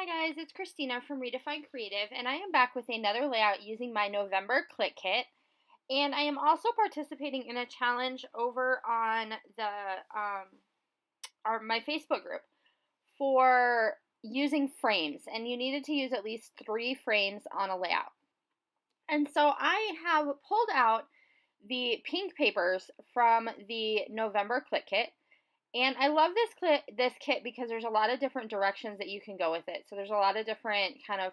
Hi guys, it's Christina from Redefine Creative, and I am back with another layout using my November Clique Kit. And I am also participating in a challenge over on my Facebook group for using frames, and you needed to use at least 3 frames on a layout. And so I have pulled out the pink papers from the November Clique Kit. And I love this kit because there's a lot of different directions that you can go with it. So there's a lot of different kind of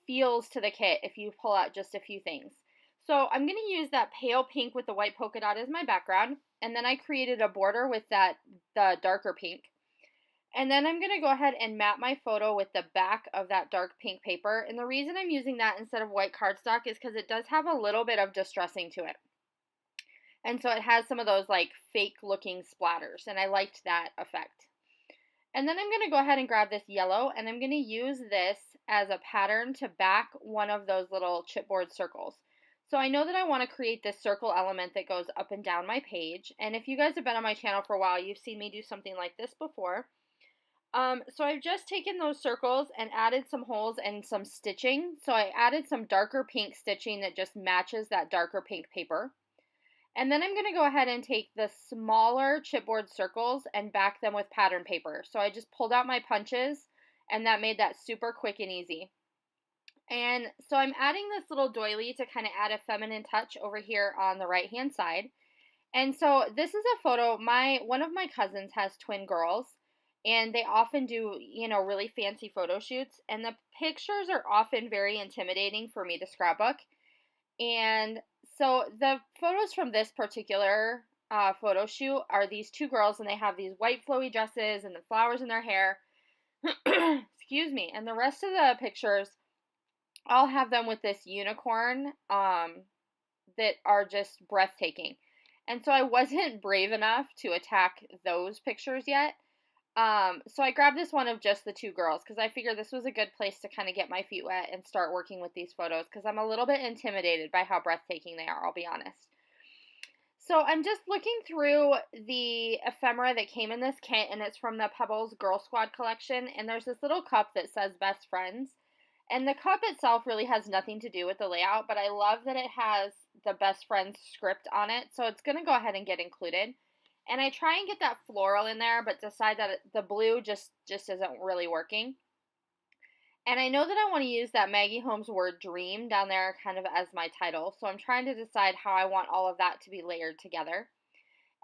feels to the kit if you pull out just a few things. So I'm going to use that pale pink with the white polka dot as my background. And then I created a border with the darker pink. And then I'm going to go ahead and map my photo with the back of that dark pink paper. And the reason I'm using that instead of white cardstock is because it does have a little bit of distressing to it. And so it has some of those like fake looking splatters, and I liked that effect. And then I'm going to go ahead and grab this yellow, and I'm going to use this as a pattern to back one of those little chipboard circles. So I know that I want to create this circle element that goes up and down my page, and if you guys have been on my channel for a while, you've seen me do something like this before. So I've just taken those circles and added some holes and some stitching. So I added some darker pink stitching that just matches that darker pink paper. And then I'm going to go ahead and take the smaller chipboard circles and back them with pattern paper. So I just pulled out my punches, and that made that super quick and easy. And so I'm adding this little doily to kind of add a feminine touch over here on the right hand side. And so this is a photo, one of my cousins has twin girls, and they often do, really fancy photo shoots, and the pictures are often very intimidating for me to scrapbook. And so the photos from this particular photo shoot are these two girls, and they have these white flowy dresses and the flowers in their hair. Excuse me. And the rest of the pictures, I'll have them with this unicorn that are just breathtaking. And so I wasn't brave enough to attack those pictures yet. So I grabbed this one of just the two girls because I figured this was a good place to kind of get my feet wet and start working with these photos because I'm a little bit intimidated by how breathtaking they are, I'll be honest. So I'm just looking through the ephemera that came in this kit, and it's from the Pebbles Girl Squad collection, and there's this little cup that says Best Friends. And the cup itself really has nothing to do with the layout, but I love that it has the Best Friends script on it, so it's going to go ahead and get included. And I try and get that floral in there, but decide that the blue just isn't really working. And I know that I want to use that Maggie Holmes word dream down there kind of as my title. So I'm trying to decide how I want all of that to be layered together.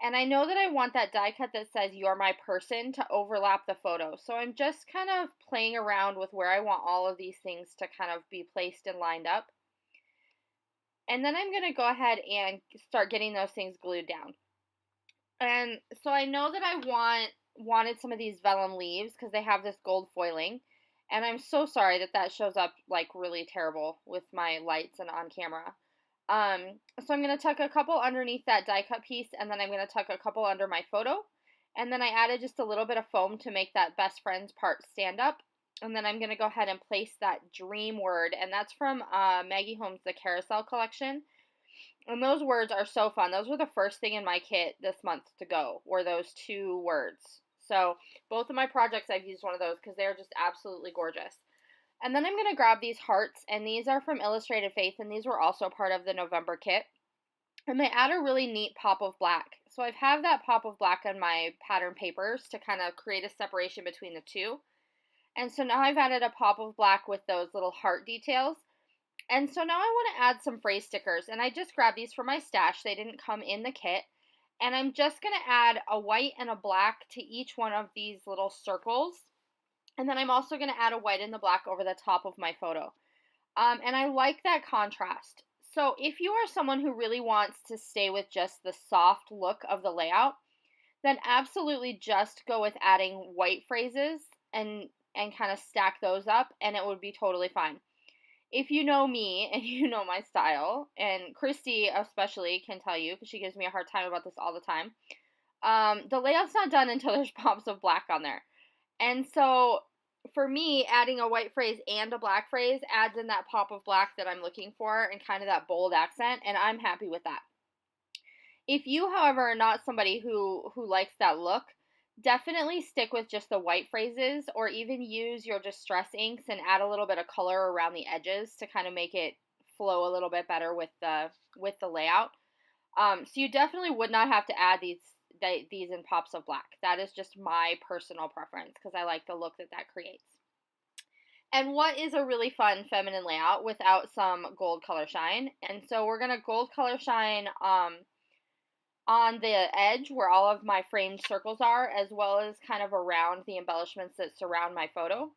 And I know that I want that die cut that says you're my person to overlap the photo. So I'm just kind of playing around with where I want all of these things to kind of be placed and lined up. And then I'm going to go ahead and start getting those things glued down. And so I know that I wanted some of these vellum leaves because they have this gold foiling. And I'm so sorry that shows up like really terrible with my lights and on camera. So I'm going to tuck a couple underneath that die cut piece, and then I'm going to tuck a couple under my photo. And then I added just a little bit of foam to make that Best Friends part stand up. And then I'm going to go ahead and place that dream word, and that's from Maggie Holmes' The Carousel collection. And those words are so fun. Those were the first thing in my kit this month to go, were those two words. So both of my projects I've used one of those because they're just absolutely gorgeous. And then I'm going to grab these hearts, and these are from Illustrated Faith, and these were also part of the November kit. And they add a really neat pop of black. So I have that pop of black on my pattern papers to kind of create a separation between the two. And so now I've added a pop of black with those little heart details. And so now I want to add some phrase stickers, and I just grabbed these from my stash. They didn't come in the kit. And I'm just going to add a white and a black to each one of these little circles. And then I'm also going to add a white and the black over the top of my photo. And I like that contrast. So if you are someone who really wants to stay with just the soft look of the layout, then absolutely just go with adding white phrases and kind of stack those up, and it would be totally fine. If you know me and you know my style, and Christy especially can tell you because she gives me a hard time about this all the time, the layout's not done until there's pops of black on there. And so for me, adding a white phrase and a black phrase adds in that pop of black that I'm looking for and kind of that bold accent, and I'm happy with that. If you, however, are not somebody who likes that look, Definitely stick with just the white phrases, or even use your distress inks and add a little bit of color around the edges to kind of make it flow a little bit better with the layout. So you definitely would not have to add these in pops of black. That is just my personal preference because I like the look that that creates. And what is a really fun feminine layout without some gold color shine? And so we're going to gold color shine on the edge where all of my framed circles are, as well as kind of around the embellishments that surround my photo.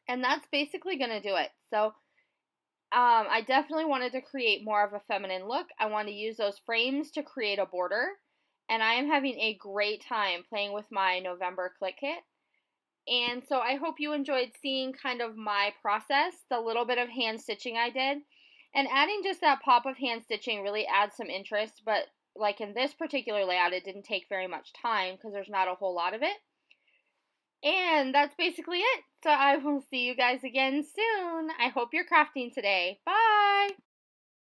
And that's basically going to do it. So I definitely wanted to create more of a feminine look. I want to use those frames to create a border. And I am having a great time playing with my November Clique Kit. And so I hope you enjoyed seeing kind of my process, the little bit of hand stitching I did. And adding just that pop of hand stitching really adds some interest, but like in this particular layout, it didn't take very much time because there's not a whole lot of it. And that's basically it. So I will see you guys again soon. I hope you're crafting today. Bye!